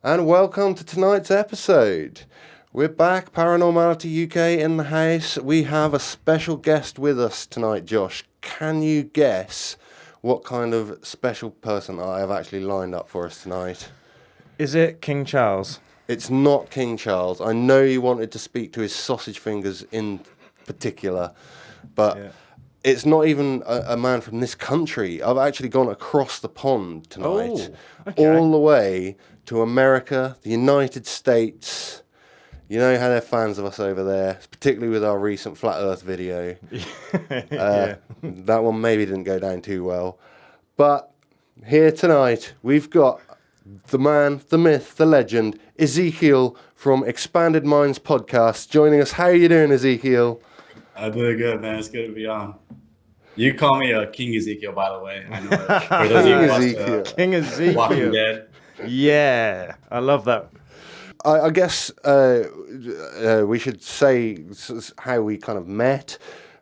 And welcome to tonight's episode. We're back, Paranormality UK in the house. We have a special guest with us tonight, Josh. Can you guess what kind of special person I have actually lined up for us tonight? Is it King Charles? It's not King Charles. I know you wanted to speak to his sausage fingers in particular, but it's not even a man from this country. I've actually gone across the pond tonight, all the way to America, the United States. You know how they're fans of us over there, particularly with our recent Flat Earth video. That one maybe didn't go down too well. But here tonight, we've got the man, the myth, the legend, Ezekiel from Expanded Minds podcast joining us. How are you doing, Ezekiel? I'm doing good, man. It's good to be on. You call me King Ezekiel, by the way. I know that. For those of you who watched King Ezekiel. Walking Dead. Yeah, I love that. I guess we should say how we kind of met.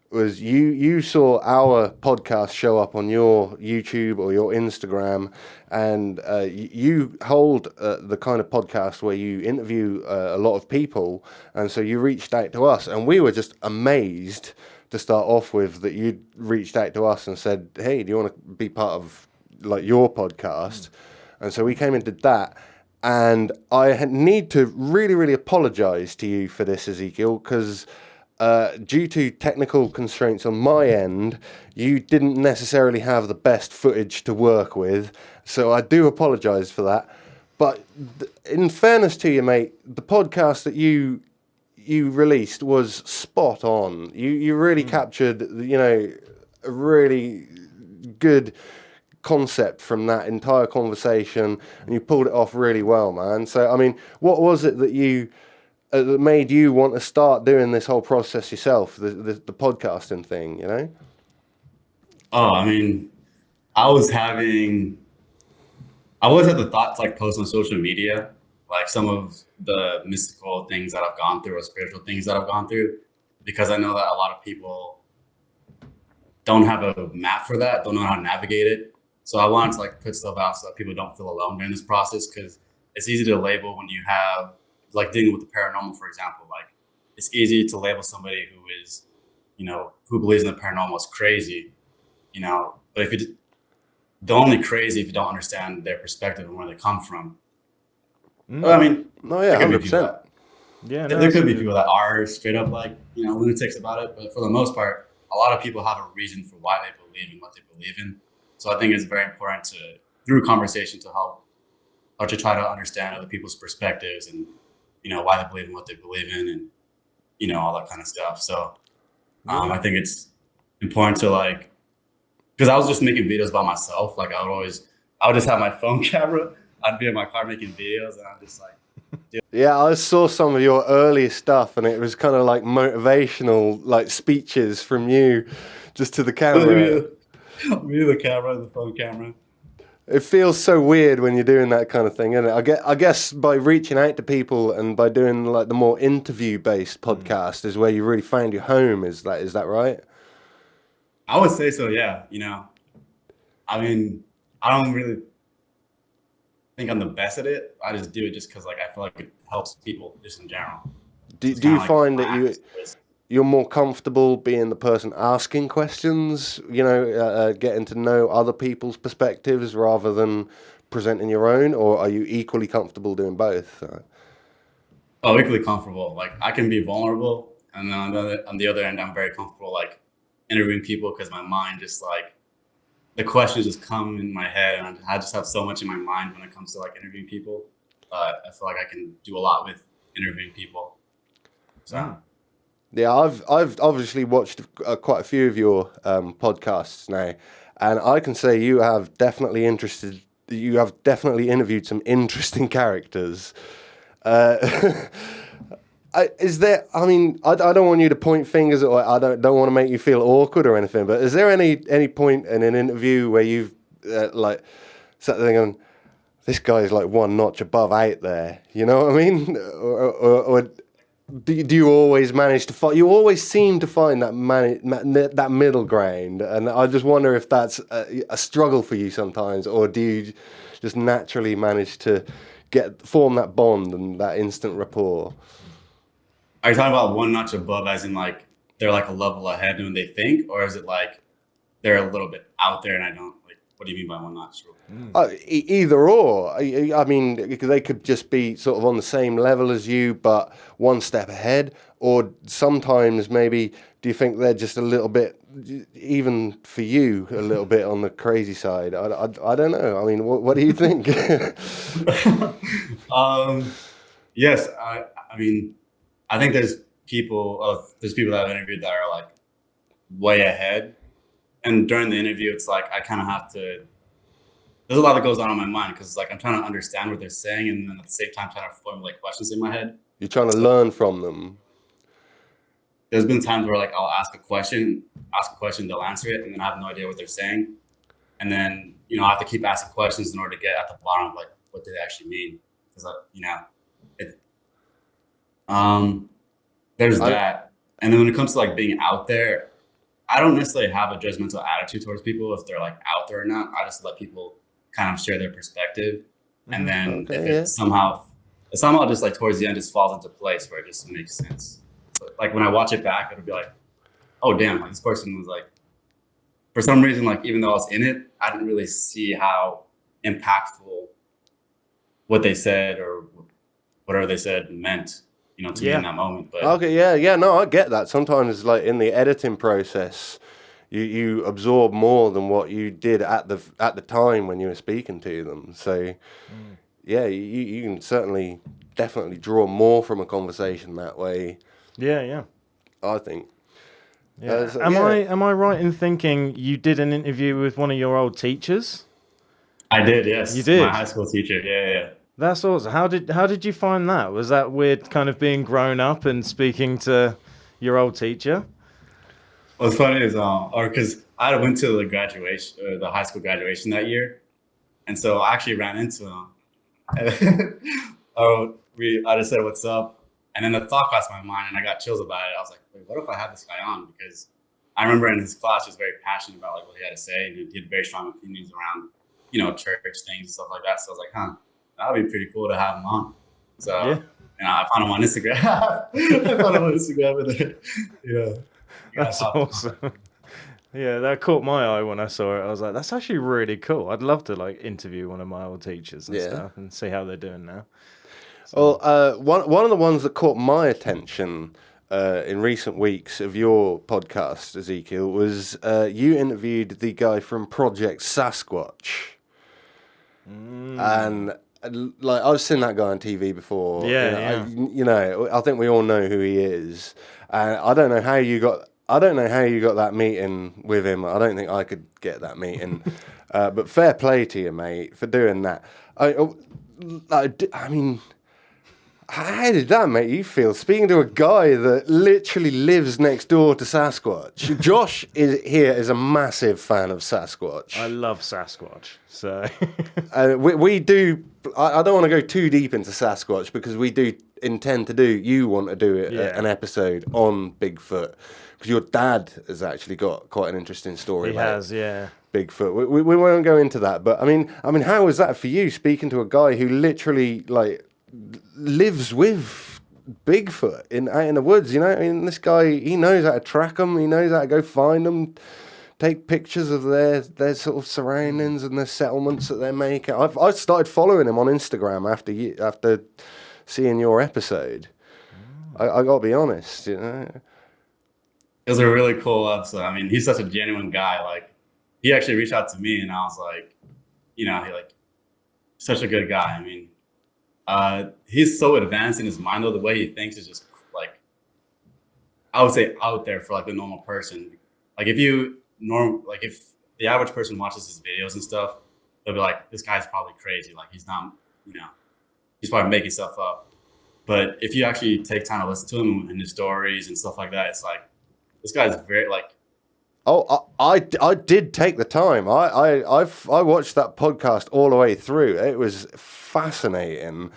Was you saw our podcast show up on your YouTube or your Instagram, and you hold the kind of podcast where you interview a lot of people, and so you reached out to us, and we were just amazed to start off with that you'd reached out to us and said, hey, do you want to be part of like your podcast? And so we came and did that. And I need to really, really apologize to you for this, Ezekiel, because due to technical constraints on my end, you didn't necessarily have the best footage to work with. So I do apologize for that. But in fairness to you, mate, the podcast that you released was spot on. You really captured, a really good concept from that entire conversation, and you pulled it off really well, man. So, I mean, what was it that that made you want to start doing this whole process yourself, the podcasting thing, Oh, I mean, I always had the thought to like post on social media, like some of the mystical things that I've gone through or spiritual things that I've gone through, because I know that a lot of people don't have a map for that, don't know how to navigate it. So I wanted to like put stuff out so that people don't feel alone during this process, because it's easy to label when you have like dealing with the paranormal, for example. Like it's easy to label somebody who is, who believes in the paranormal as crazy, but if they're only crazy if you don't understand their perspective and where they come from. Well, I mean, no, yeah, 100%. There could be people that are straight up like, lunatics about it, but for the most part, a lot of people have a reason for why they believe in what they believe in. So I think it's very important through conversation, to help or to try to understand other people's perspectives and, why they believe in what they believe in, and, all that kind of stuff. So I think it's important to because I was just making videos by myself. Like I would just have my phone camera. I'd be in my car making videos, and I'm just like, dude. Yeah, I saw some of your earlier stuff, and it was kind of like motivational, like speeches from you just to the camera. Me, the camera, the phone camera. It feels so weird when you're doing that kind of thing, isn't it? I guess by reaching out to people and by doing like the more interview-based podcast is where you really found your home. Is that right? I would say so. Yeah. I mean, I don't really think I'm the best at it. I just do it just because I feel like it helps people just in general. Do you find that you're more comfortable being the person asking questions, getting to know other people's perspectives rather than presenting your own, or are you equally comfortable doing both? Oh, equally comfortable. Like I can be vulnerable, and then on the other end, I'm very comfortable interviewing people, because my mind just the questions just come in my head, and I just have so much in my mind when it comes to interviewing people. I feel like I can do a lot with interviewing people. So. Yeah, I've obviously watched quite a few of your podcasts now, and I can say you have definitely interviewed some interesting characters. Is there? I mean, I don't want you to point fingers, or I don't want to make you feel awkward or anything. But is there any point in an interview where you've sat there going, "This guy's one notch above out there"? You know what I mean? Or do you always manage to find? You always seem to find that middle ground, and I just wonder if that's a struggle for you sometimes, or do you just naturally manage to form that bond and that instant rapport? Are you talking about one notch above, as in like they're like a level ahead when they think, or is it like they're a little bit out there and I don't like? What do you mean by one notch? Either or. I mean, they could just be sort of on the same level as you, but one step ahead. Or sometimes maybe, do you think they're just a little bit, even for you, a little bit on the crazy side? I don't know. I mean, what do you think? Yes, I mean, I think there's people that I've interviewed that are like way ahead. And during the interview, it's like I kind of have to. There's a lot that goes on in my mind because like I'm trying to understand what they're saying, and then at the same time trying to formulate questions in my head. You're trying to learn from them. There's been times where like I'll ask a question, they'll answer it, and then I have no idea what they're saying, and then I have to keep asking questions in order to get at the bottom of like what they actually mean. Because there's that, and then when it comes to like being out there, I don't necessarily have a judgmental attitude towards people if they're like out there or not. I just let people kind of share their perspective, and then if it somehow just like towards the end just falls into place where it just makes sense. But like when I watch it back, it'll be like, oh damn, like this person was like, for some reason, like even though I was in it, I didn't really see how impactful what they said or whatever they said meant, to me in that moment. But okay, no, I get that. Sometimes like in the editing process, you absorb more than what you did at the time when you were speaking to them. So yeah, you can definitely draw more from a conversation that way. Yeah. I think. Yeah. Am I right in thinking you did an interview with one of your old teachers? I did, yes. You did? My high school teacher, yeah. That's awesome. How did you find that? Was that weird kind of being grown up and speaking to your old teacher? What's funny is, because I went to the graduation, the high school graduation that year, and so I actually ran into him. I just said, "What's up?" And then the thought crossed my mind, and I got chills about it. I was like, "Wait, what if I had this guy on?" Because I remember in his class, he was very passionate about like what he had to say, and he had very strong opinions around, church things and stuff like that. So I was like, that would be pretty cool to have him on. So, I found him on Instagram. And that's awesome. Yeah, that caught my eye when I saw it. I was like, that's actually really cool. I'd love to like interview one of my old teachers and stuff and see how they're doing now. So. Well, one of the ones that caught my attention in recent weeks of your podcast, Ezekiel, was you interviewed the guy from Project Sasquatch. And like I've seen that guy on TV before. I think we all know who he is. And I don't know how you got that meeting with him. I don't think I could get that meeting. But fair play to you, mate, for doing that. I mean, how did that make you feel? Speaking to a guy that literally lives next door to Sasquatch. Josh is a massive fan of Sasquatch. I love Sasquatch. So we do. I don't want to go too deep into Sasquatch because we do intend to do. You want to do an episode on Bigfoot because your dad has actually got quite an interesting story. Bigfoot. We won't go into that, but I mean, how was that for you? Speaking to a guy who literally like lives with Bigfoot out in the woods, I mean, this guy, he knows how to track them, he knows how to go find them, take pictures of their sort of surroundings and their settlements that they're making. I started following him on Instagram after seeing your episode. I gotta be honest, It was a really cool episode. I mean, he's such a genuine guy. Like, he actually reached out to me, and I was like, he such a good guy. I mean, he's so advanced in his mind, though. The way he thinks is just like, I would say out there for like the normal person. Like if the average person watches his videos and stuff, they'll be like, this guy's probably crazy. Like he's not, he's probably making stuff up. But if you actually take time to listen to him and his stories and stuff like that, it's like, this guy's very like. Oh, I did take the time. I watched that podcast all the way through. It was fascinating.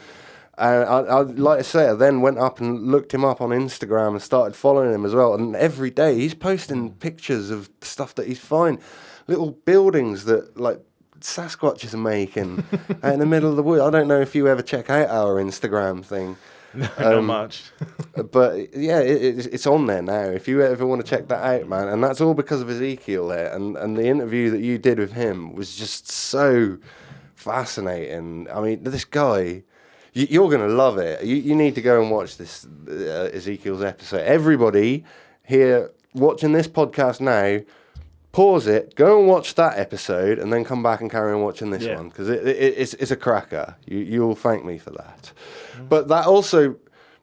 And I like I say, I then went up and looked him up on Instagram and started following him as well. And every day he's posting pictures of stuff that he's finding, little buildings that like Sasquatches are making out in the middle of the woods. I don't know if you ever check out our Instagram thing. No, not much. But yeah, it's on there now. If you ever want to check that out, man, and that's all because of Ezekiel there, and the interview that you did with him was just so fascinating. I mean, this guy, you're gonna love it. You need to go and watch this Ezekiel's episode. Everybody here watching this podcast now, pause it, go and watch that episode, and then come back and carry on watching this one, because it's a cracker. You'll thank me for that. But that also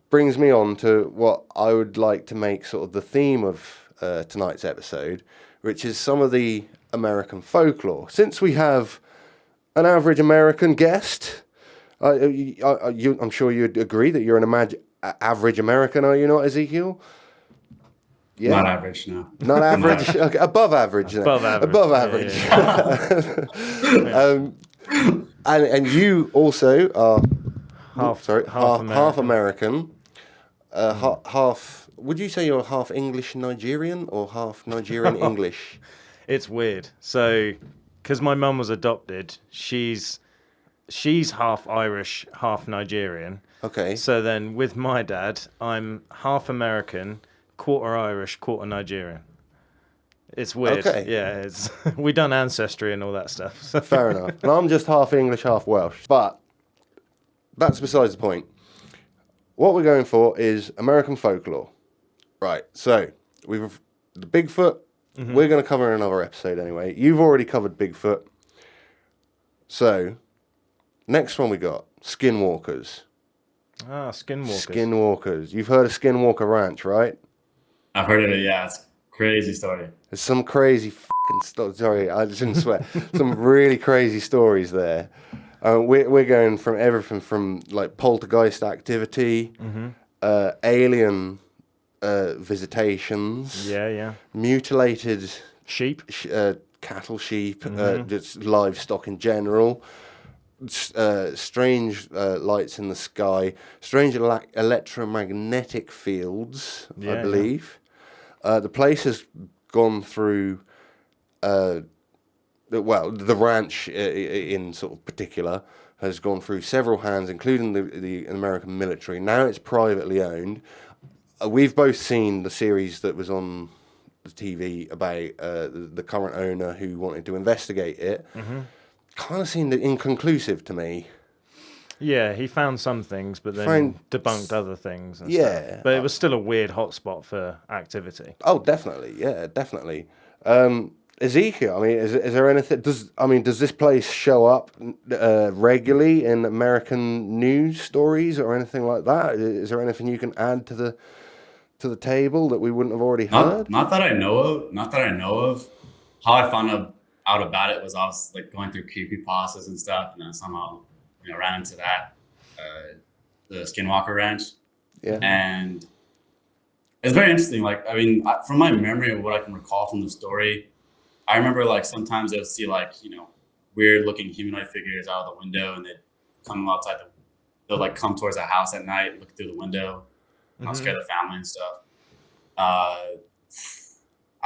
brings me on to what I would like to make sort of the theme of tonight's episode, which is some of the American folklore. Since we have an average American guest, I'm sure you'd agree that you're an average American, are you not, Ezekiel? Yeah. Not average, no. Not average. Okay, above average. Then. Above average. Above average. And you also are half American. Half. Would you say you're half English Nigerian or half Nigerian English? It's weird. So, because my mum was adopted, she's half Irish, half Nigerian. Okay. So then, with my dad, I'm half American, quarter Irish, quarter Nigerian. It's weird. Okay. Yeah, it's we done ancestry and all that stuff. So. Fair enough. And I'm just half English, half Welsh. But that's besides the point. What we're going for is American folklore. Right. So we've the Bigfoot. Mm-hmm. We're going to cover in another episode anyway. You've already covered Bigfoot. So next one we got Skinwalkers. Ah, Skinwalkers. Skinwalkers. You've heard of Skinwalker Ranch, right? I've heard of it, yeah. It's a crazy story. There's some crazy fucking stories. Sorry, I shouldn't swear. Some really crazy stories there. We're going from everything from like poltergeist activity, alien visitations. Yeah. Mutilated Sheep. Cattle, sheep, just livestock in general. Strange lights in the sky, strange electromagnetic fields, I believe. The place has gone through, the ranch in sort of particular has gone through several hands, including the American military. Now it's privately owned. We've both seen the series that was on the TV about the current owner who wanted to investigate it. Mm-hmm. Kind of seemed inconclusive to me. Yeah, he found some things, but then debunked other things. And stuff. But it was still a weird hotspot for activity. Oh, definitely. Yeah, definitely. Ezekiel, I mean, is there anything? Does this place show up regularly in American news stories or anything like that? Is there anything you can add to the table that we wouldn't have already heard? Not that I know of. How I found out about it was I was like going through creepypastas and stuff, and then somehow ran into that the Skinwalker Ranch. Yeah, and it's very interesting. Like, I mean, from my memory of what I can recall from the story, I remember like sometimes they'll see like weird looking humanoid figures out of the window, and they'd come outside they'll like come towards the house at night, look through the window, and I'll scare the family and stuff. I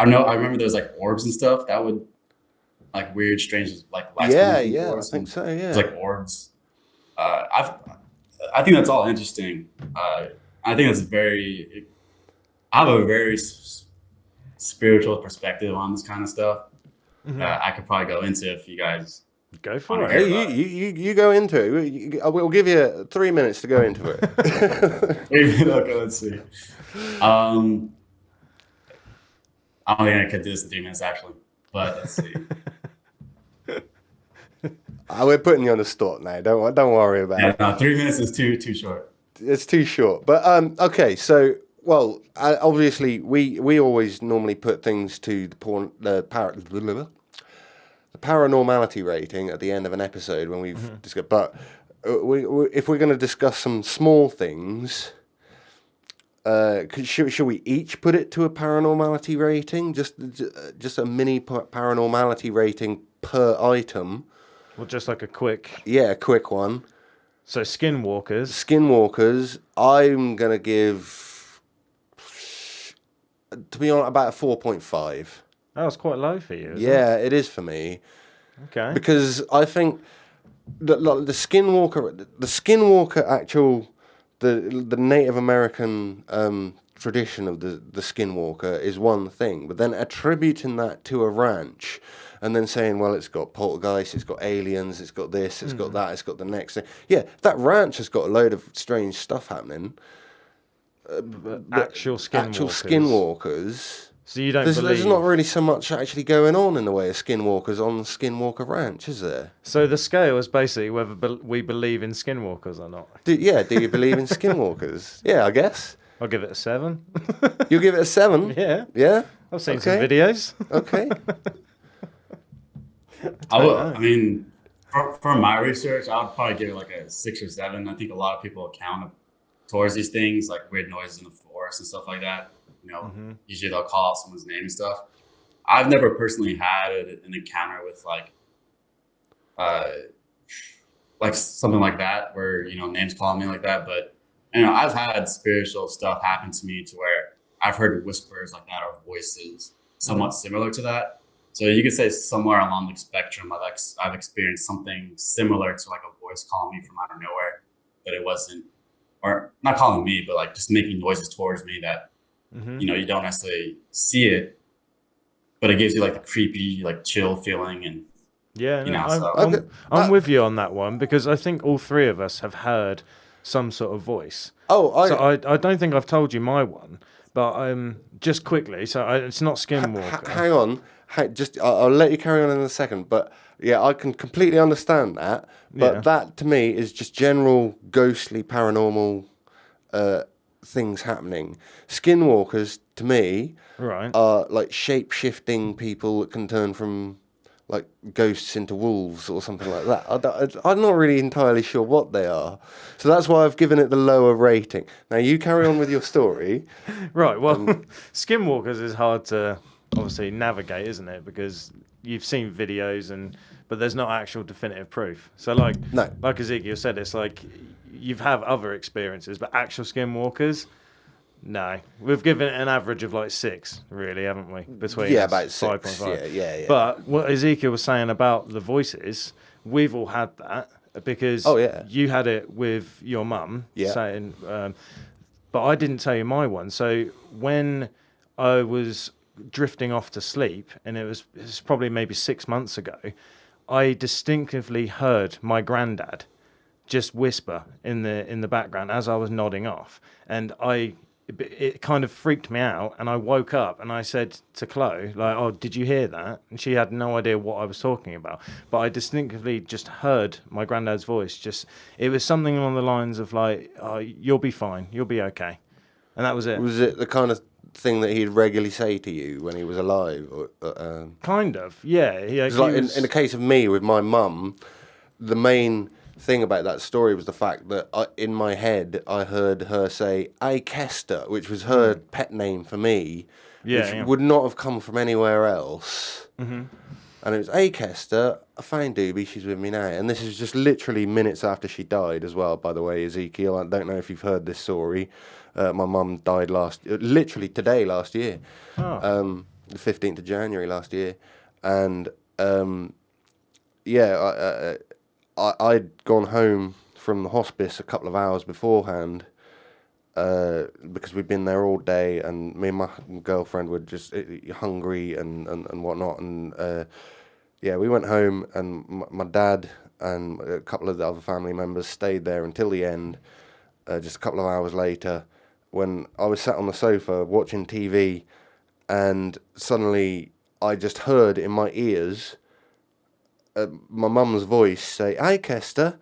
remember there was like orbs and stuff that would like weird, strange, like lights. Yeah, I think so. Yeah, it's like orbs. I think that's all interesting. I think it's I have a very spiritual perspective on this kind of stuff. I could probably go into if you guys go for it. Hey, you go into it. We'll give you 3 minutes to go into it. Okay, let's see. I don't think I could do this in 3 minutes actually, but let's see. We're putting you on the spot now. Don't worry about it. No, 3 minutes is too short. It's too short. But okay, so obviously we always normally put things to the paranormality rating at the end of an episode when we've discussed. But if we're going to discuss some small things, should we each put it to a paranormality rating? Just a mini paranormality rating per item. Well, just like a quick one. So Skinwalkers, I'm going to give, to be honest, about a 4.5. That was quite low for you, isn't it is for me. Okay. Because I think that like, the Skinwalker actual the Native American tradition of the Skinwalker is one thing, but then attributing that to a ranch and then saying, well, it's got poltergeist, it's got aliens, it's got this, it's got that, it's got the next thing. Yeah, that ranch has got a load of strange stuff happening. Actual skinwalkers. Actual skinwalkers. So you don't There's believe... not really so much actually going on in the way of skinwalkers on Skinwalker Ranch, is there? So the scale is basically whether we believe in skinwalkers or not. Do you believe in skinwalkers? Yeah, I guess. I'll give it a 7. You'll give it a 7? Yeah. Yeah? I've seen some videos. Okay. I mean, for my research, I would probably give it like a 6 or 7. I think a lot of people account towards these things, like weird noises in the forest and stuff like that. You know, usually they'll call out someone's name and stuff. I've never personally had an encounter with like something like that where, you know, names calling me like that. But, you know, I've had spiritual stuff happen to me to where I've heard whispers like that or voices somewhat similar to that. So you could say somewhere along the spectrum, I've experienced something similar to like a voice calling me from out of nowhere, but it wasn't, or not calling me, but like just making noises towards me that, you know, you don't necessarily see it, but it gives you like the creepy, like chill feeling. And yeah, you know, I'm with you on that one, because I think all three of us have heard some sort of voice. I don't think I've told you my one, but just quickly, so it's not Skinwalker. Hang on. I'll let you carry on in a second, but yeah, I can completely understand that. But that to me is just general ghostly paranormal things happening. Skinwalkers to me are like shape-shifting people that can turn from like ghosts into wolves or something like that. I'm not really entirely sure what they are, so that's why I've given it the lower rating. Now you carry on with your story. Right. Well, Skinwalkers is hard to obviously navigate, isn't it? Because you've seen videos but there's not actual definitive proof. So like Ezekiel said, it's like you've had other experiences, but actual skinwalkers, no. We've given it an average of like 6, really, haven't we? Between about 6. 5.5. Yeah. But what Ezekiel was saying about the voices, we've all had that because you had it with your mum saying, but I didn't tell you my one. So when I was drifting off to sleep, and it was probably maybe 6 months ago, I distinctively heard my granddad just whisper in the background as I was nodding off, and it kind of freaked me out, and I woke up and I said to Chloe, like, "Oh, did you hear that?" And she had no idea what I was talking about, but I distinctively just heard my granddad's voice. It was something along the lines of like, "Oh, you'll be fine, you'll be okay," and that was it. Was it the kind of thing that he'd regularly say to you when he was alive? Kind of, yeah. In the case of me with my mum, the main thing about that story was the fact that in my head I heard her say "Ay Kester," which was her pet name for me, which would not have come from anywhere else. And it was "Ay Kester, I found Doobie, she's with me now." And this is just literally minutes after she died as well, by the way, Ezekiel. I don't know if you've heard this story. My mum died literally today last year, the 15th of January last year. And I'd gone home from the hospice a couple of hours beforehand because we'd been there all day, and me and my girlfriend were just hungry and whatnot. And we went home, and my dad and a couple of the other family members stayed there until the end, just a couple of hours later, when I was sat on the sofa watching TV, and suddenly I just heard in my ears my mum's voice say, "Hi, Kester,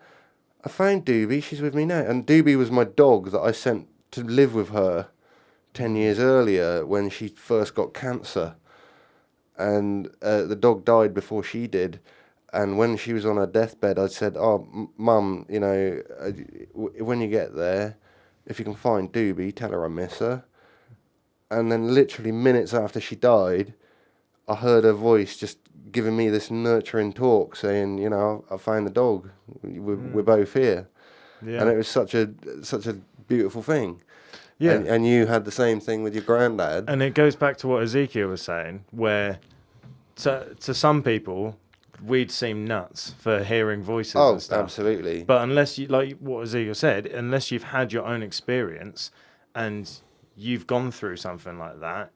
I found Doobie, she's with me now." And Doobie was my dog that I sent to live with her 10 years earlier when she first got cancer. And the dog died before she did. And when she was on her deathbed, I said, "Oh, Mum, you know, when you get there, if you can find Doobie, tell her I miss her." And then literally minutes after she died, I heard her voice just giving me this nurturing talk, saying, "You know, I found the dog. We're both here." Yeah. And it was such a beautiful thing. Yeah. And you had the same thing with your granddad. And it goes back to what Ezekiel was saying, where to some people, we'd seem nuts for hearing voices Oh, and stuff. absolutely. But unless you, like what Ezekiel said, unless you've had your own experience and you've gone through something like that,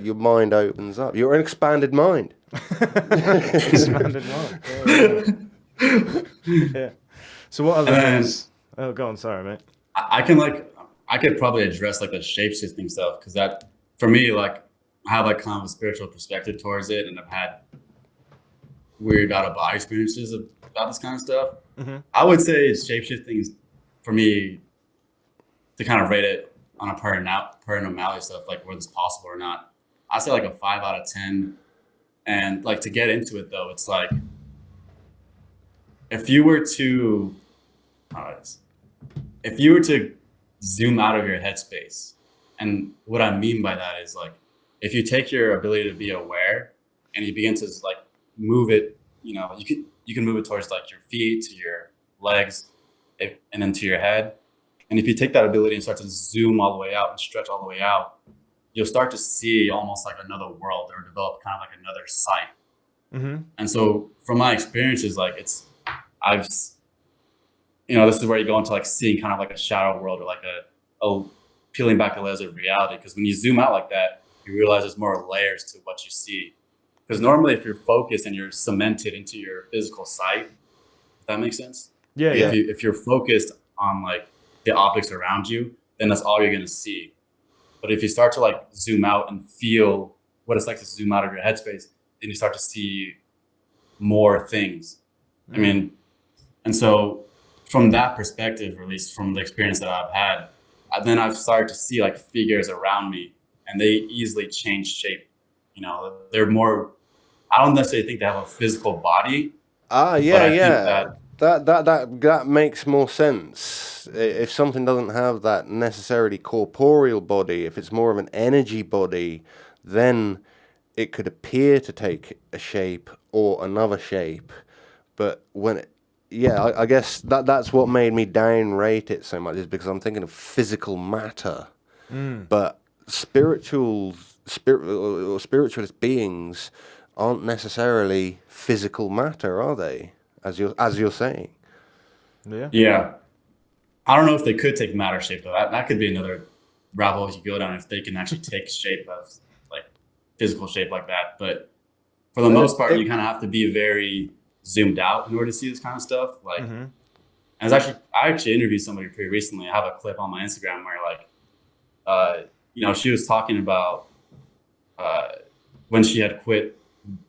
your mind opens up. You're an expanded mind. Expanded mind. Yeah. So what other things? Oh, go on. Sorry, mate. I could probably address like the shape shifting stuff, because that for me, like, I have like kind of a spiritual perspective towards it, and I've had weird out of body experiences about this kind of stuff. Mm-hmm. I would say shape shifting for me, to kind of rate it on a paranormality stuff, like whether it's possible or not, I say like a 5 out of 10. And like, to get into it though, it's like, if you were to zoom out of your headspace, and what I mean by that is like, if you take your ability to be aware and you begin to like move it, you can move it towards like your feet, to your legs, and then to your head. And if you take that ability and start to zoom all the way out and stretch all the way out, you'll start to see almost like another world, or develop kind of like another sight. Mm-hmm. And so from my experiences, like this is where you go into like seeing kind of like a shadow world, or like a peeling back the layers of reality. Because when you zoom out like that, you realize there's more layers to what you see. Because normally if you're focused and you're cemented into your physical sight, if that makes sense? Yeah. If you're focused on like the objects around you, then that's all you're going to see. But if you start to like zoom out and feel what it's like to zoom out of your headspace, then you start to see more things. I mean, and so from that perspective, or at least from the experience that I've had, then I've started to see like figures around me, and they easily change shape. They're more, I don't necessarily think they have a physical body. Yeah. That makes more sense. If something doesn't have that necessarily corporeal body, if it's more of an energy body, then it could appear to take a shape or another shape. But I guess that's what made me downrate it so much, is because I'm thinking of physical matter. But spiritualist beings aren't necessarily physical matter, are they? As you're saying. Yeah. I don't know if they could take matter shape though. That could be another rabbit hole you go down, if they can actually take shape of like physical shape like that. But for the most part, you kind of have to be very zoomed out in order to see this kind of stuff. Like, and I actually interviewed somebody pretty recently. I have a clip on my Instagram where like, she was talking about when she had quit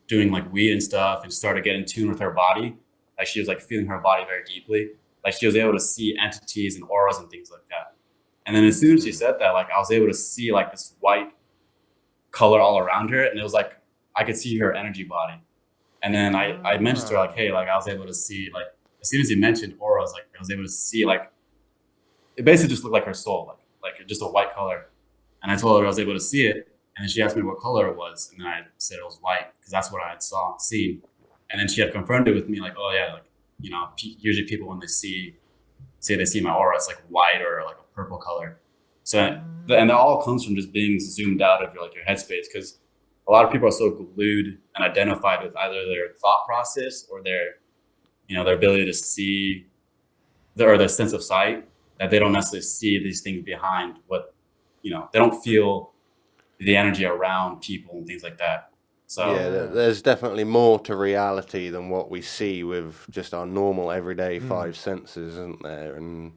doing like weed and stuff and started getting in tune with her body. Like, she was like feeling her body very deeply. Like, she was able to see entities and auras and things like that. And then as soon as she said that, like, I was able to see like this white color all around her, and it was like I could see her energy body. And then I mentioned to her like, hey, like, I was able to see, like, as soon as you mentioned auras, like, I was able to see like, it basically just looked like her soul, like just a white color. And I told her I was able to see it, and then she asked me what color it was, and then I said it was white, because that's what I had seen. And then she had confirmed it with me, like, oh yeah, like, usually people, when they say they see my aura, it's like white or like a purple color. So, and that all comes from just being zoomed out of your headspace, because a lot of people are so glued and identified with either their thought process or their ability to see, or their sense of sight, that they don't necessarily see these things behind what, they don't feel the energy around people and things like that. So yeah, there's definitely more to reality than what we see with just our normal everyday five senses, isn't there? And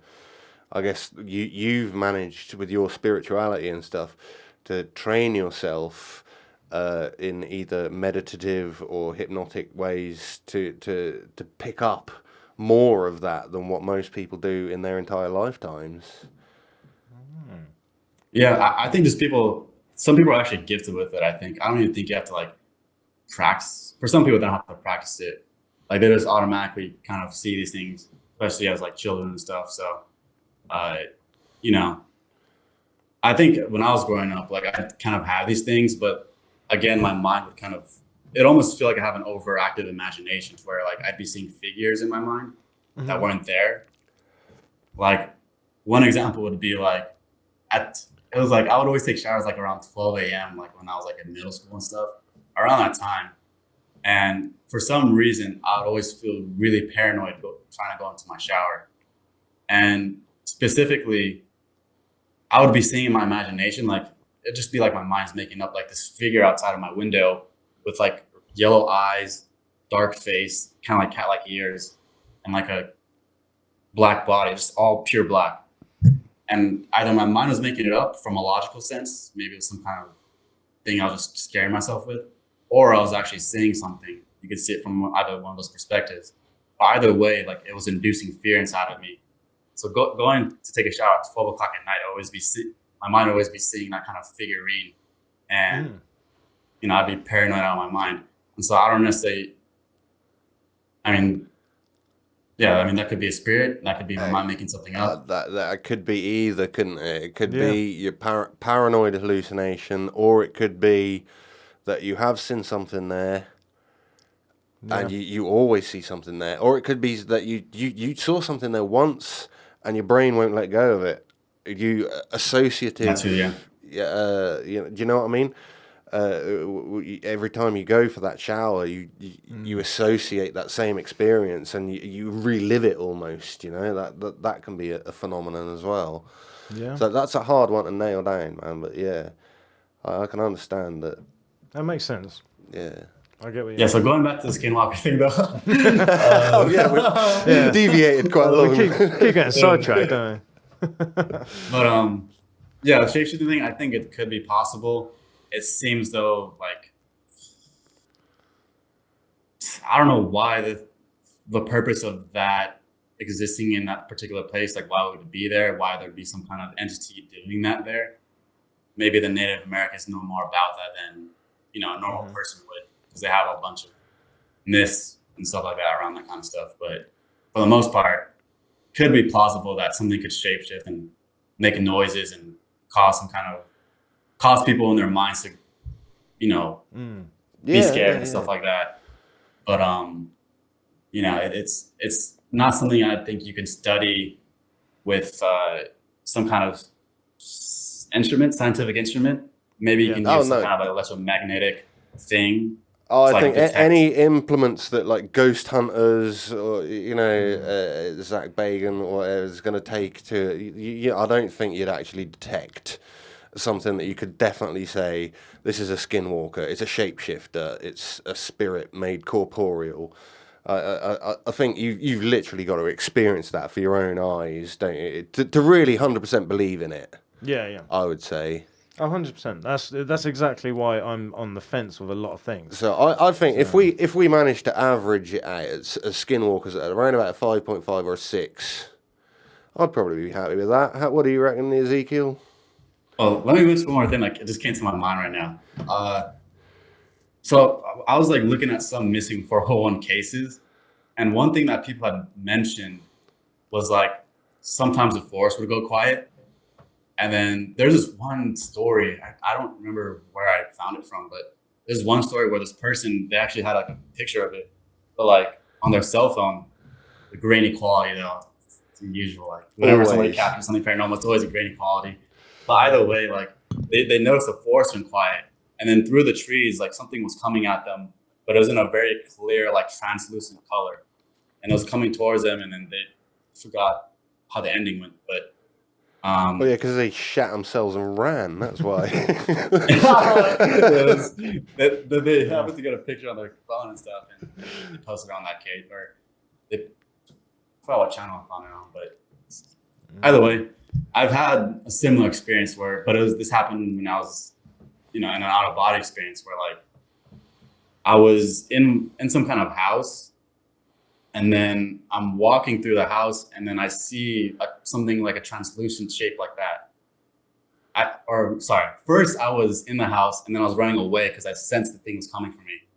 I guess you've managed with your spirituality and stuff to train yourself in either meditative or hypnotic ways to pick up more of that than what most people do in their entire lifetimes. Yeah, I think just some people are actually gifted with it. I don't even think you have to like practice. For some people, they don't have to practice it. Like, they just automatically kind of see these things, especially as like children and stuff. So, I think when I was growing up, like, I kind of have these things, but again, my mind would it almost feel like I have an overactive imagination, where like I'd be seeing figures in my mind that weren't there. Like, one example would be like, I would always take showers like around 12 a.m. like when I was like in middle school and stuff. Around that time, And for some reason, I would always feel really paranoid trying to go into my shower. And specifically, I would be seeing in my imagination, like, it'd just be like my mind's making up like this figure outside of my window with like yellow eyes, dark face, kind of like cat-like ears, and like a black body, just all pure black. And either my mind was making it up from a logical sense, maybe it was some kind of thing I was just scaring myself with, or I was actually seeing something. You could see it from either one of those perspectives. But either way, like, it was inducing fear inside of me. So going to take a shower at 12 o'clock at night, my mind would always be seeing that kind of figurine, and I'd be paranoid out of my mind. And so I don't necessarily. That could be a spirit. That could be my mind making something up. That could be either, couldn't it? It could be your paranoid hallucination, or it could be that you have seen something there, and you always see something there, or it could be that you saw something there once, and your brain won't let go of it. You associative. That's true, yeah. Do you know what I mean? Every time you go for that shower, you associate that same experience, and you relive it almost. That can be a phenomenon as well. Yeah. So that's a hard one to nail down, man. But yeah, I can understand that. That makes sense. Yeah. I get what you mean. So going back to the Skinwalker thing, though. We deviated quite a lot. We keep getting sidetracked, don't we? But the shapeshifting thing, I think it could be possible. It seems though, like, I don't know why the purpose of that existing in that particular place, like, why would it be there? Why there'd be some kind of entity doing that there? Maybe the Native Americans know more about that than a normal person would, because they have a bunch of myths and stuff like that around that kind of stuff. But for the most part, it could be plausible that something could shapeshift and make noises and cause people in their minds to, be scared and stuff like that. But it's not something I think you can study with some kind of scientific instrument. Maybe you can use some kind of like electromagnetic thing. I think any implements that, like, ghost hunters or Zach Bagan or whatever is going to take to, I don't think you'd actually detect something that you could definitely say this is a skinwalker, it's a shapeshifter, it's a spirit made corporeal. I think you've literally got to experience that for your own eyes, don't you, to really 100% believe in it. Yeah. I would say. 100%. That's exactly why I'm on the fence with a lot of things. So I think if we manage to average it out as skinwalkers at around about a 5.5 or a 6, I'd probably be happy with that. What do you reckon, Ezekiel? Oh, let me mention one more thing. Like, it just came to my mind right now. So I was like looking at some missing 401 cases, and one thing that people had mentioned was like sometimes the forest would go quiet. And then there's this one story, I don't remember where I found it from, but there's one story where this person, they actually had like a picture of it, but like on their cell phone, the grainy quality, it's unusual. Like, whenever somebody captures something paranormal, it's always a grainy quality. But either way, like, they noticed the forest went quiet, and then through the trees, like, something was coming at them, but it was in a very clear, like, translucent color, and it was coming towards them, and then they forgot how the ending went, but. Because they shat themselves and ran. That's why. They happened to get a picture on their phone and stuff, and they posted on that case, or I forgot what channel I found it on. But either way, I've had a similar experience this happened when I was, in an out of body experience where, like, I was in some kind of house. And then I'm walking through the house, and then I see something like a translucent shape like that. First I was in the house, and then I was running away because I sensed the thing was coming for me.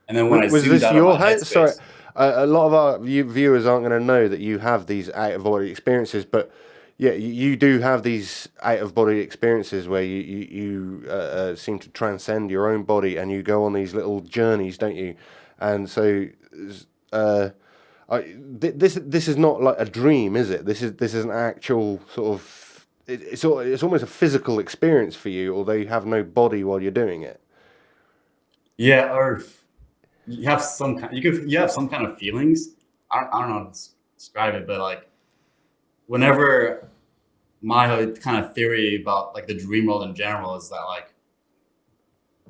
And then when I zoomed out of my headspace, sorry, a lot of our viewers aren't going to know that you have these out of body experiences, but yeah, you do have these out of body experiences where you seem to transcend your own body, and you go on these little journeys, don't you? And so. This is not like a dream, is it? This is an actual sort of. It's almost a physical experience for you, although you have no body while you're doing it. Yeah, or you have some kind, you have some kind of feelings. I don't know how to describe it, but like whenever my kind of theory about like the dream world in general is that like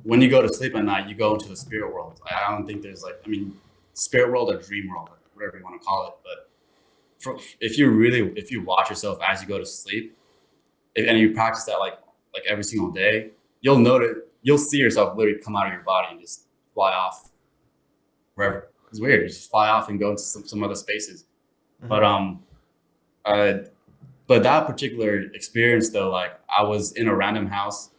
when you go to sleep at night, you go into the spirit world. I don't think there's like, I mean, spirit world or dream world, or whatever you want to call it. But if you watch yourself as you go to sleep, and you practice that like every single day, you'll see yourself literally come out of your body and just fly off wherever. It's weird. You just fly off and go into some other spaces. Mm-hmm. But that particular experience though, like I was in a random house.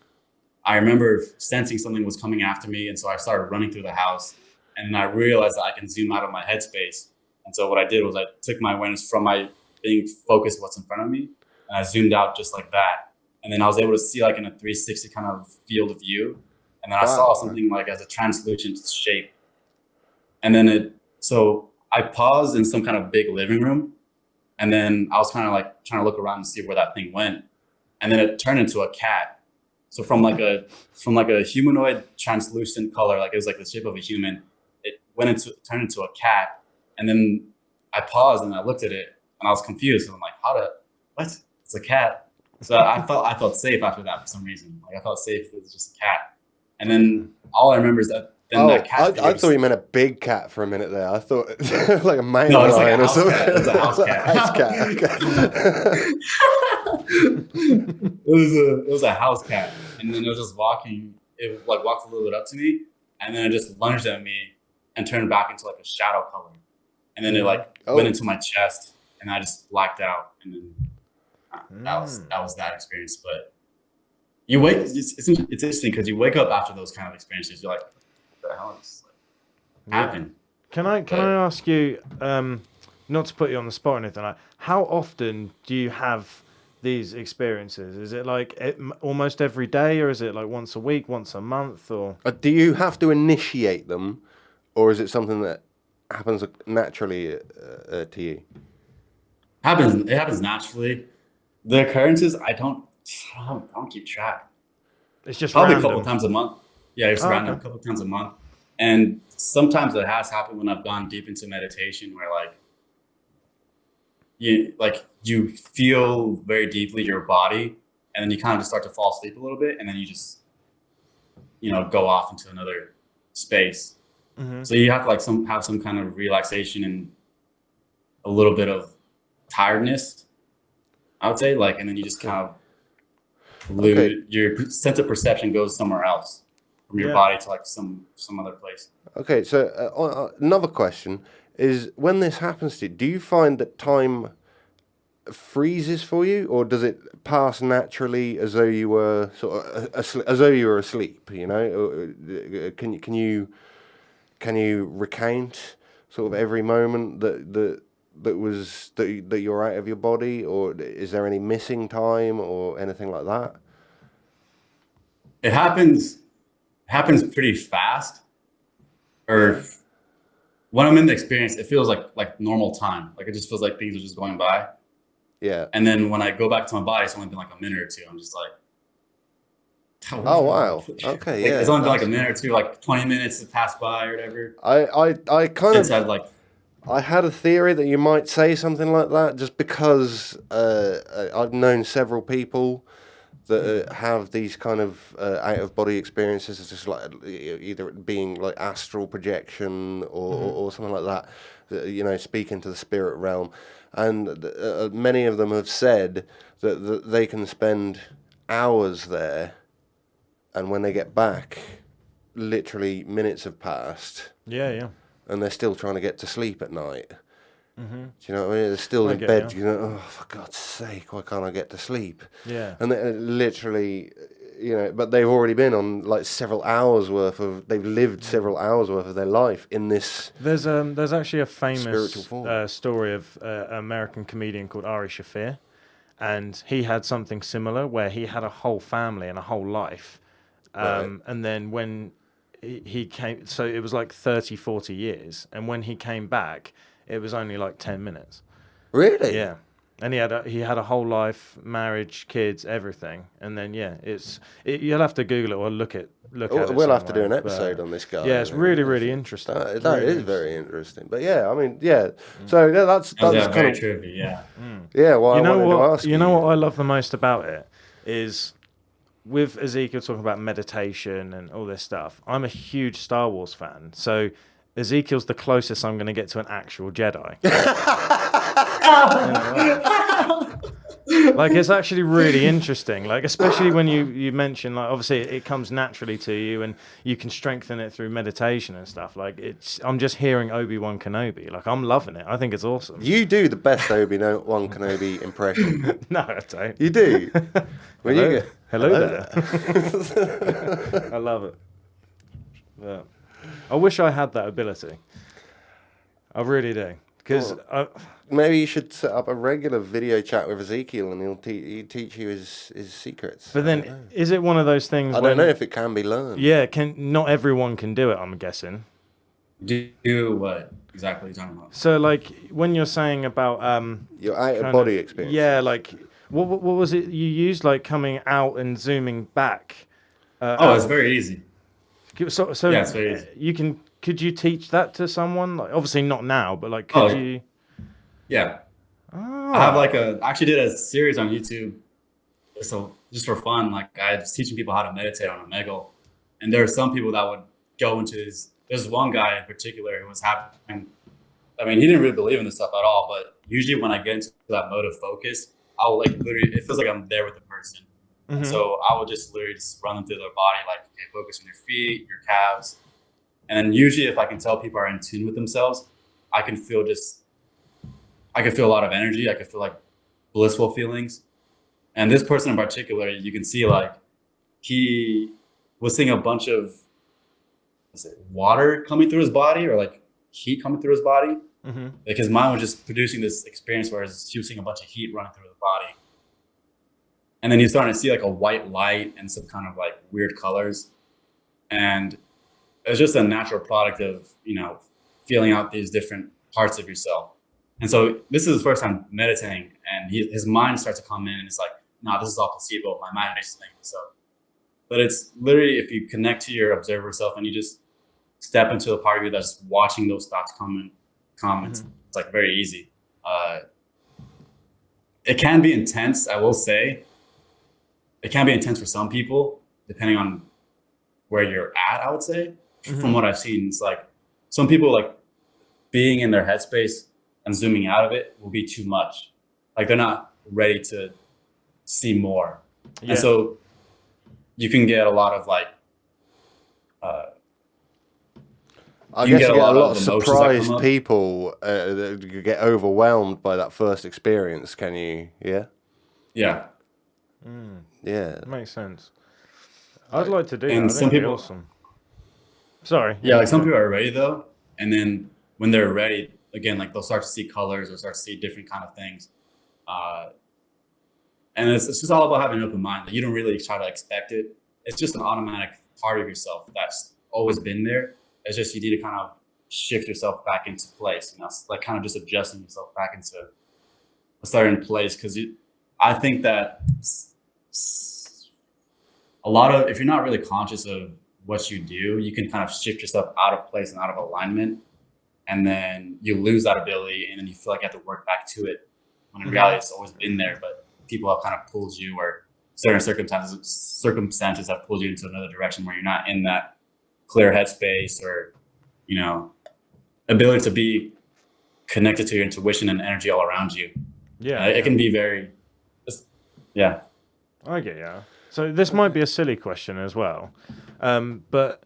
I remember sensing something was coming after me, and so I started running through the house, and then I realized that I can zoom out of my headspace. And so what I did was I took my awareness from my being focused what's in front of me, and I zoomed out just like that. And then I was able to see like in a 360 kind of field of view. And then I saw something like as a translucent shape. And then so I paused in some kind of big living room. And then I was kind of like trying to look around and see where that thing went. And then it turned into a cat. So from like a humanoid translucent color, like it was like the shape of a human, it turned into a cat. And then I paused and I looked at it and I was confused. And I'm like, what? It's a cat. So I felt safe after that for some reason. Like I felt safe. It was just a cat. And then all I remember is that that cat. I thought you meant a big cat for a minute there. I thought like a man lion or something. It was a house cat. House cat. Okay. It was a house cat, and then it was just walking. It like walked a little bit up to me, and then it just lunged at me and turned back into like a shadow color, and then it like went into my chest, and I just blacked out, and then that was that experience. But you wake. It's interesting because you wake up after those kind of experiences. You're like, what the hell is happened? Can I ask you, not to put you on the spot or anything, like, how often do you have these experiences? Is it like almost every day, or is it like once a week, once a month, or? Do you have to initiate them, or is it something that happens naturally to you? It happens naturally. The occurrences, I don't keep track. It's just probably random. A couple times a month. Yeah, it's random. Okay. A couple times a month. And sometimes it has happened when I've gone deep into meditation, where you feel very deeply your body, and then you kind of just start to fall asleep a little bit, and then you just go off into another space. Mm-hmm. So you have to have some kind of relaxation and a little bit of tiredness, I would say, and then you just kind of lose your sense of perception, goes somewhere else from your body to some other place. Okay, so another question is, when this happens to you, do you find that time freezes for you, or does it pass naturally as though you were asleep? Can you recount sort of every moment that you're out of your body, or is there any missing time or anything like that? It happens pretty fast, or when I'm in the experience, it feels like normal time. Like it just feels like things are just going by. Yeah. And then when I go back to my body, it's only been like a minute or two. I'm just like, oh wow. Okay, yeah. It's only been like a minute or two, like 20 minutes to pass by or whatever. I had a theory that you might say something like that, just because I've known several people that have these kind of out-of-body experiences. It's just like either being like astral projection or something like that, speaking to the spirit realm. And many of them have said that they can spend hours there, and when they get back, literally minutes have passed. Yeah. And they're still trying to get to sleep at night. Mm-hmm. Do you know what I mean? They're still in bed. Oh, for God's sake, why can't I get to sleep? Yeah. And they're literally, but they've already been on like they've lived several hours worth of their life in this. There's actually a famous story of an American comedian called Ari Shaffir, and he had something similar where he had a whole family and a whole life, and then when he came, so it was like 30, 40 years, and when he came back, it was only like 10 minutes. Really? Yeah. And he had a whole life, marriage, kids, everything. And then you'll have to Google it or look at it. We'll have to do an episode on this guy. Yeah, it's really interesting. That is very interesting. But yeah, I mean, yeah. So that's kind of trippy. Yeah. Yeah. Well, I wanted to ask you. You know what I love the most about it is with Ezekiel talking about meditation and all this stuff. I'm a huge Star Wars fan, so Ezekiel's the closest I'm going to get to an actual Jedi. Like, it's actually really interesting, like, especially when you mention, like, obviously it comes naturally to you and you can strengthen it through meditation and stuff. Like, I'm just hearing Obi-Wan Kenobi. Like, I'm loving it. I think it's awesome. You do the best Obi-Wan Kenobi impression. No, I don't. You do. Hello there. I love it. Yeah. I wish I had that ability. I really do. Because maybe you should set up a regular video chat with Ezekiel, and he'll teach you his secrets. But then, is it one of those things? I don't know if it can be learned. Yeah, not everyone can do it. I'm guessing. Do what exactly are you talking about? So, like, when you're saying about your out of body experience. Yeah, like what was it you used? Like coming out and zooming back. It's very easy. So yeah, it's very easy. Could you teach that to someone? Like, obviously not now, but like, could you? Yeah. Oh. I have I actually did a series on YouTube. So just for fun, like I was teaching people how to meditate on Omegle. And there are some people that would go into there's one guy in particular who was having, I mean, he didn't really believe in this stuff at all, but usually when I get into that mode of focus, I'll literally, it feels like I'm there with the person. Mm-hmm. So I will just literally run them through their body, like, okay, focus on your feet, your calves. And then usually if I can tell people are in tune with themselves, I can feel a lot of energy. I can feel like blissful feelings. And this person in particular, you can see like he was seeing a bunch of water coming through his body or like heat coming through his body. Mm-hmm. Like his mind was just producing this experience where he was seeing a bunch of heat running through the body. And then you're starting to see like a white light and some kind of like weird colors. And it's just a natural product of, feeling out these different parts of yourself. And so this is his first time meditating, and his mind starts to come in and it's like, no, this is all placebo. My imagination thing. So, but it's literally, if you connect to your observer self and you just step into a part of you that's watching those thoughts come, mm-hmm. It's like very easy. It can be intense, I will say. It can be intense for some people, depending on where you're at, I would say. Mm-hmm. From what I've seen, it's like some people like being in their headspace and zooming out of it will be too much. Like they're not ready to see more. Yeah. And so you can get a lot of like, I guess you get a lot of surprised people that get overwhelmed by that first experience. Can you? Yeah. Yeah. Mm. Yeah. Makes sense. I'd like to do that. And some people, awesome. Sorry. Yeah, like some people are ready though, and then when they're ready, again, like they'll start to see colors or start to see different kind of things. And it's just all about having an open mind. Like you don't really try to expect it. It's just an automatic part of yourself that's always been there. It's just you need to kind of shift yourself back into place, and that's like kind of just adjusting yourself back into a certain place. Because I think that a lot of, if you're not really conscious of what you do, you can kind of shift yourself out of place and out of alignment, and then you lose that ability, and then you feel like you have to work back to it. When in reality, it's always been there, but people have kind of pulled you, or certain circumstances have pulled you into another direction where you're not in that clear headspace, or ability to be connected to your intuition and energy all around you. Yeah, it can be very. Yeah. I get you. So this might be a silly question as well, but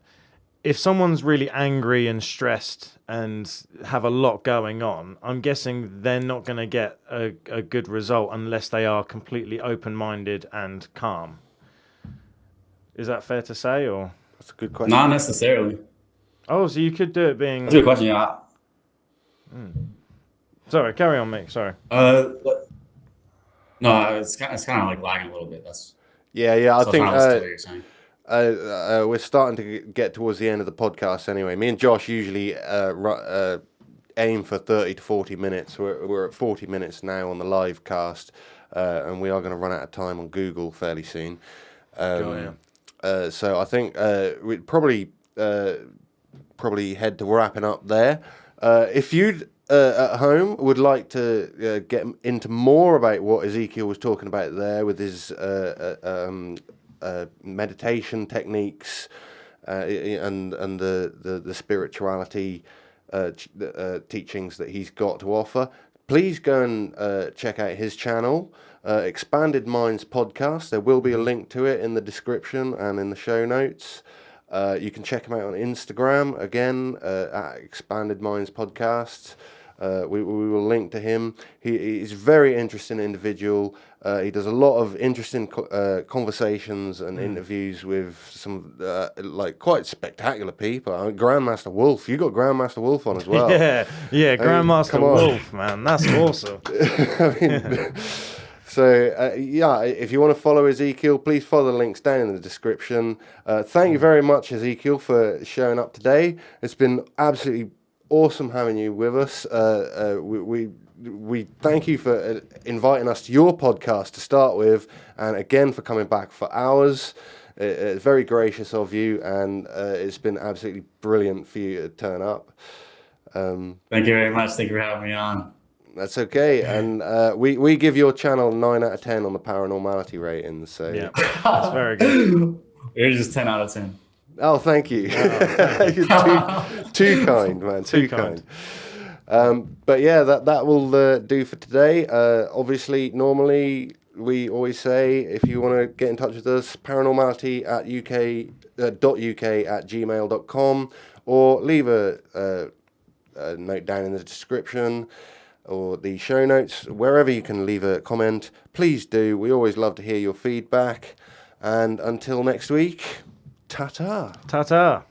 if someone's really angry and stressed and have a lot going on, I'm guessing they're not going to get a good result unless they are completely open-minded and calm. Is that fair to say, or? That's a good question. Not necessarily. Oh, so you could do it being... That's a good question, yeah. Sorry, carry on, mate. Sorry. No, it's kind of like lagging a little bit. That's... Yeah. I think we're starting to get towards the end of the podcast anyway. Me and Josh usually aim for 30 to 40 minutes. We're at 40 minutes now on the live cast, and we are going to run out of time on Google fairly soon. So I think we'd probably head to wrapping up there. If you'd at home would like to get into more about what Ezekiel was talking about there with his meditation techniques and the spirituality teachings that he's got to offer, please go and check out his channel, Expanded Minds Podcast. There will be a link to it in the description and in the show notes. You can check him out on Instagram, again, at Expanded Minds Podcast. We will link to him. He's a very interesting individual. He does a lot of interesting conversations and interviews with some like quite spectacular people. I mean, Grandmaster Wolf. You got Grandmaster Wolf on as well. Yeah, Grandmaster Wolf, man. That's awesome. I mean, so, if you want to follow Ezekiel, please follow the links down in the description. Thank you very much, Ezekiel, for showing up today. It's been absolutely awesome having you with us. We thank you for inviting us to your podcast to start with, and again for coming back for ours. It's very gracious of you, and it's been absolutely brilliant for you to turn up. Thank you very much. Thank you for having me on. That's okay, and we give your channel 9 out of 10 on the Paranormality ratings. So yeah, that's very good. You're just 10 out of 10. Oh, thank you. You're too kind, man. Too kind. But yeah, that will do for today. Obviously, normally we always say if you want to get in touch with us, paranormality at uk.uk@gmail.com, or leave a note down in the description or the show notes, wherever you can leave a comment. Please do. We always love to hear your feedback. And until next week, ta-ta. Ta-ta.